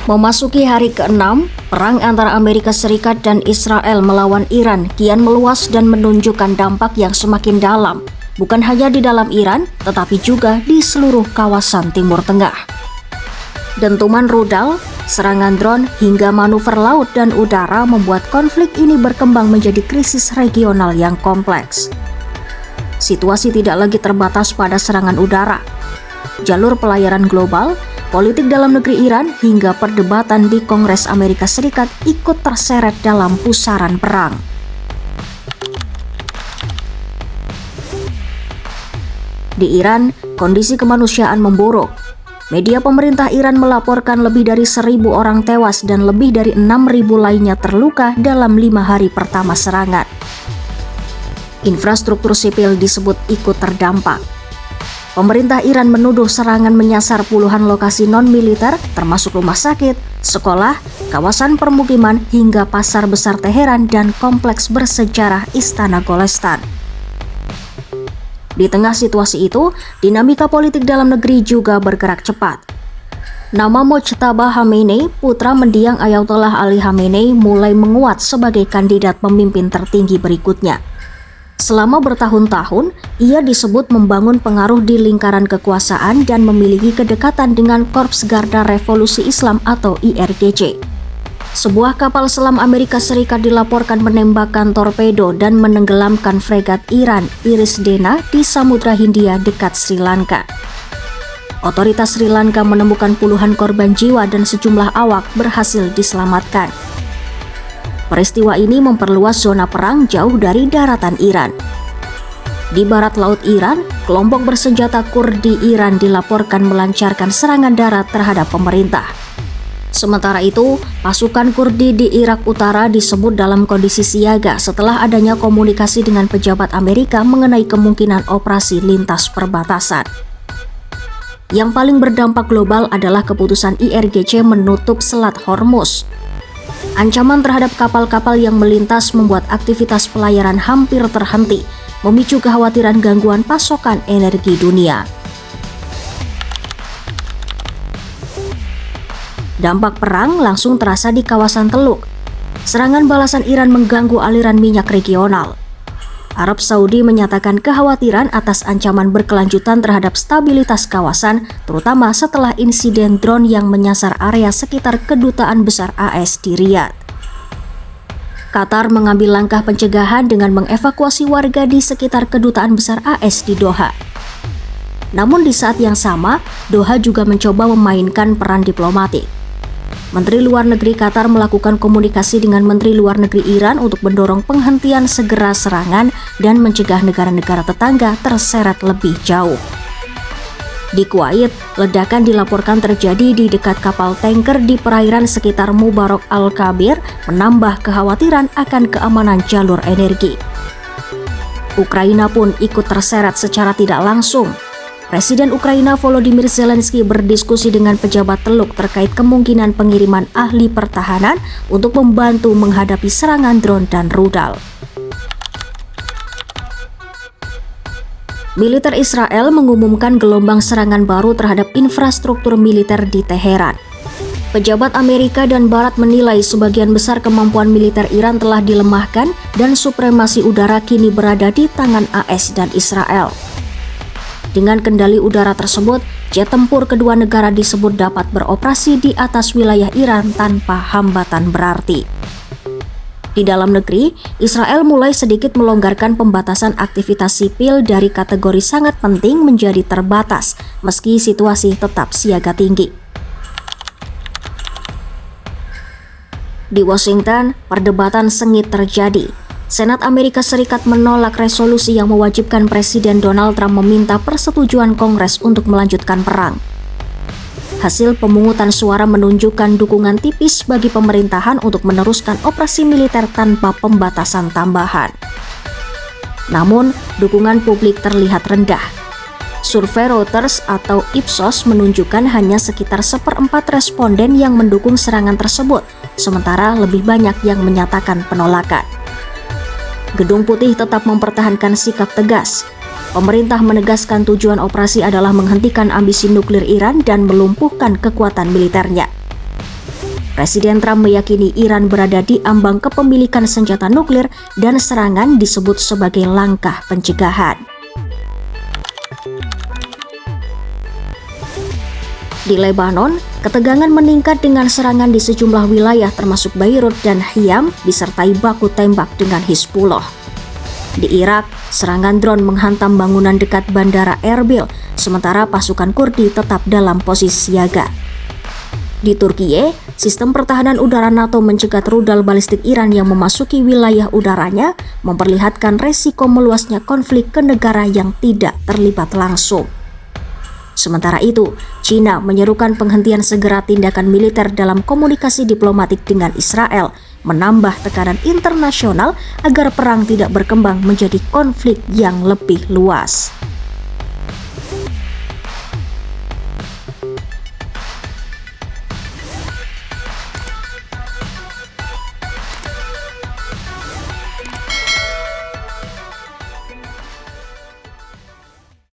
Memasuki hari ke-6, perang antara Amerika Serikat dan Israel melawan Iran kian meluas dan menunjukkan dampak yang semakin dalam, bukan hanya di dalam Iran, tetapi juga di seluruh kawasan Timur Tengah. Dentuman rudal, serangan drone, hingga manuver laut dan udara membuat konflik ini berkembang menjadi krisis regional yang kompleks. Situasi tidak lagi terbatas pada serangan udara. Jalur pelayaran global, politik dalam negeri Iran, hingga perdebatan di Kongres Amerika Serikat ikut terseret dalam pusaran perang. Di Iran, kondisi kemanusiaan memburuk. Media pemerintah Iran melaporkan lebih dari 1.000 orang tewas dan lebih dari 6.000 lainnya terluka dalam 5 hari pertama serangan. Infrastruktur sipil disebut ikut terdampak. Pemerintah Iran menuduh serangan menyasar puluhan lokasi non-militer, termasuk rumah sakit, sekolah, kawasan permukiman, hingga pasar besar Teheran dan kompleks bersejarah Istana Golestan. Di tengah situasi itu, dinamika politik dalam negeri juga bergerak cepat. Nama Mojtaba Khamenei, putra mendiang Ayatollah Ali Khamenei, mulai menguat sebagai kandidat pemimpin tertinggi berikutnya. Selama bertahun-tahun, ia disebut membangun pengaruh di lingkaran kekuasaan dan memiliki kedekatan dengan Korps Garda Revolusi Islam atau IRGC. Sebuah kapal selam Amerika Serikat dilaporkan menembakkan torpedo dan menenggelamkan fregat Iran Iris Dena di Samudra Hindia dekat Sri Lanka. Otoritas Sri Lanka menemukan puluhan korban jiwa dan sejumlah awak berhasil diselamatkan. Peristiwa ini memperluas zona perang jauh dari daratan Iran. Di barat laut Iran, kelompok bersenjata Kurdi Iran dilaporkan melancarkan serangan darat terhadap pemerintah. Sementara itu, pasukan Kurdi di Irak Utara disebut dalam kondisi siaga setelah adanya komunikasi dengan pejabat Amerika mengenai kemungkinan operasi lintas perbatasan. Yang paling berdampak global adalah keputusan IRGC menutup Selat Hormuz. Ancaman terhadap kapal-kapal yang melintas membuat aktivitas pelayaran hampir terhenti, memicu kekhawatiran gangguan pasokan energi dunia. Dampak perang langsung terasa di kawasan Teluk. Serangan balasan Iran mengganggu aliran minyak regional. Arab Saudi menyatakan kekhawatiran atas ancaman berkelanjutan terhadap stabilitas kawasan, terutama setelah insiden drone yang menyasar area sekitar kedutaan besar AS di Riyadh. Qatar mengambil langkah pencegahan dengan mengevakuasi warga di sekitar kedutaan besar AS di Doha. Namun di saat yang sama, Doha juga mencoba memainkan peran diplomatik. Menteri Luar Negeri Qatar melakukan komunikasi dengan Menteri Luar Negeri Iran untuk mendorong penghentian segera serangan dan mencegah negara-negara tetangga terseret lebih jauh. Di Kuwait, ledakan dilaporkan terjadi di dekat kapal tanker di perairan sekitar Mubarak Al-Kabir, menambah kekhawatiran akan keamanan jalur energi. Ukraina pun ikut terseret secara tidak langsung. Presiden Ukraina Volodymyr Zelensky berdiskusi dengan pejabat Teluk terkait kemungkinan pengiriman ahli pertahanan untuk membantu menghadapi serangan drone dan rudal. Militer Israel mengumumkan gelombang serangan baru terhadap infrastruktur militer di Teheran. Pejabat Amerika dan Barat menilai sebagian besar kemampuan militer Iran telah dilemahkan dan supremasi udara kini berada di tangan AS dan Israel. Dengan kendali udara tersebut, jet tempur kedua negara disebut dapat beroperasi di atas wilayah Iran tanpa hambatan berarti. Di dalam negeri, Israel mulai sedikit melonggarkan pembatasan aktivitas sipil dari kategori sangat penting menjadi terbatas, meski situasi tetap siaga tinggi. Di Washington, perdebatan sengit terjadi. Senat Amerika Serikat menolak resolusi yang mewajibkan Presiden Donald Trump meminta persetujuan Kongres untuk melanjutkan perang. Hasil pemungutan suara menunjukkan dukungan tipis bagi pemerintahan untuk meneruskan operasi militer tanpa pembatasan tambahan. Namun, dukungan publik terlihat rendah. Survei Reuters atau Ipsos menunjukkan hanya sekitar 1/4 responden yang mendukung serangan tersebut, sementara lebih banyak yang menyatakan penolakan. Gedung Putih tetap mempertahankan sikap tegas. Pemerintah menegaskan tujuan operasi adalah menghentikan ambisi nuklir Iran dan melumpuhkan kekuatan militernya. Presiden Trump meyakini Iran berada di ambang kepemilikan senjata nuklir dan serangan disebut sebagai langkah pencegahan. Di Lebanon, ketegangan meningkat dengan serangan di sejumlah wilayah termasuk Beirut dan Hiyam disertai baku tembak dengan Hizbullah. Di Irak, serangan drone menghantam bangunan dekat Bandara Erbil, sementara pasukan Kurdi tetap dalam posisi siaga. Di Turkiye, sistem pertahanan udara NATO mencegat rudal balistik Iran yang memasuki wilayah udaranya, memperlihatkan resiko meluasnya konflik ke negara yang tidak terlibat langsung. Sementara itu, China menyerukan penghentian segera tindakan militer dalam komunikasi diplomatik dengan Israel, menambah tekanan internasional agar perang tidak berkembang menjadi konflik yang lebih luas.